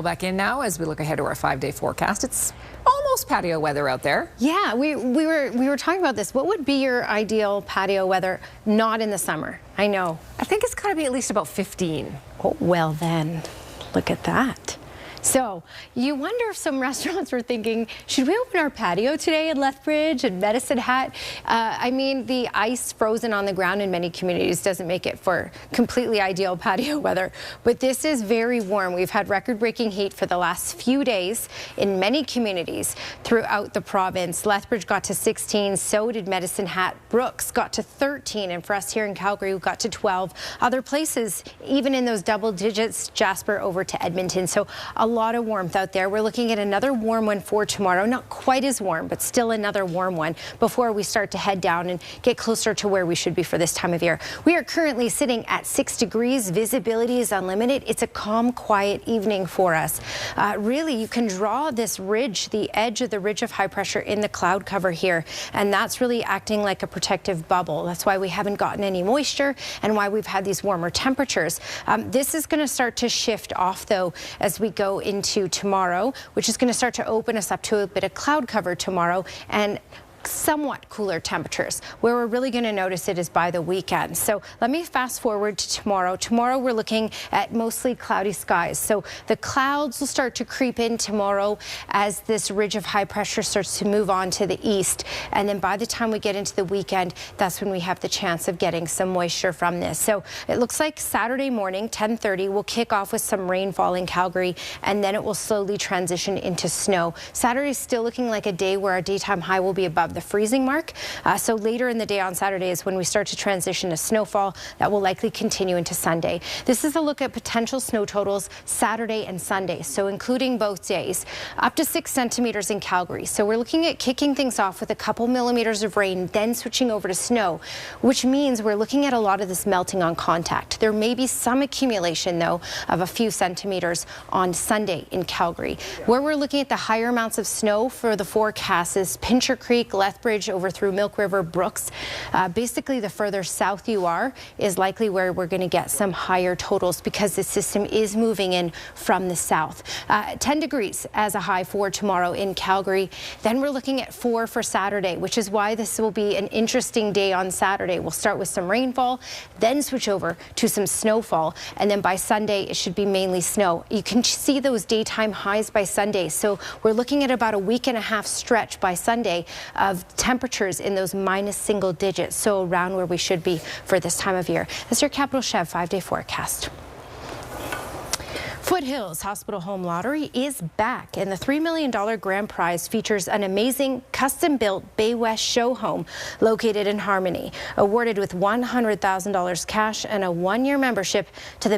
Back in now as we look ahead to our 5-day forecast. It's almost patio weather out there. Yeah, we were talking about this. What would be your ideal patio weather not in the summer? I know. I think it's got to be at least about 15. Oh, well then, look at that. So you wonder if some restaurants were thinking, should we open our patio today in Lethbridge and Medicine Hat? I mean, the ice frozen on the ground in many communities doesn't make it for completely ideal patio weather. But this is very warm. We've had record-breaking heat for the last few days in many communities throughout the province. Lethbridge got to 16, so did Medicine Hat. Brooks got to 13, and for us here in Calgary, we got to 12. Other places, even in those double digits, Jasper over to Edmonton. So a lot of warmth out there. We're looking at another warm one for tomorrow. Not quite as warm, but still another warm one before we start to head down and get closer to where we should be for this time of year. We are currently sitting at 6 degrees. Visibility is unlimited. It's a calm, quiet evening for us. Really, you can draw this ridge, the edge of the ridge of high pressure in the cloud cover here, and that's really acting like a protective bubble. That's why we haven't gotten any moisture and why we've had these warmer temperatures. This is going to start to shift off, though, as we go into tomorrow, which is going to start to open us up to a bit of cloud cover tomorrow and somewhat cooler temperatures. Where we're really going to notice it is by the weekend. So let me fast forward to tomorrow. Tomorrow we're looking at mostly cloudy skies. So the clouds will start to creep in tomorrow as this ridge of high pressure starts to move on to the east. And then by the time we get into the weekend, that's when we have the chance of getting some moisture from this. So it looks like Saturday morning, 10:30, we'll kick off with some rainfall in Calgary, and then it will slowly transition into snow. Saturday's still looking like a day where our daytime high will be above the freezing mark. So later in the day on Saturday is when we start to transition to snowfall. That will likely continue into Sunday. This is a look at potential snow totals Saturday and Sunday, so including both days. Up to 6 centimeters in Calgary. So we're looking at kicking things off with a couple millimeters of rain, then switching over to snow, which means we're looking at a lot of this melting on contact. There may be some accumulation, though, of a few centimeters on Sunday in Calgary. Where we're looking at the higher amounts of snow for the forecast is Pincher Creek, Lethbridge over through Milk River, Brooks. Basically, the further south you are is likely where we're going to get some higher totals because the system is moving in from the south. 10 degrees as a high for tomorrow in Calgary. Then we're looking at 4 for Saturday, which is why this will be an interesting day on Saturday. We'll start with some rainfall, then switch over to some snowfall, and then by Sunday it should be mainly snow. You can see those daytime highs by Sunday, so we're looking at about a week and a half stretch by Sunday of temperatures in those minus single digits, so around where we should be for this time of year. That's your Capital Chev 5-day forecast. Foothills Hospital Home Lottery is back, and the $3 million grand prize features an amazing custom-built Bay West show home located in Harmony, awarded with $100,000 cash and a 1-year membership to the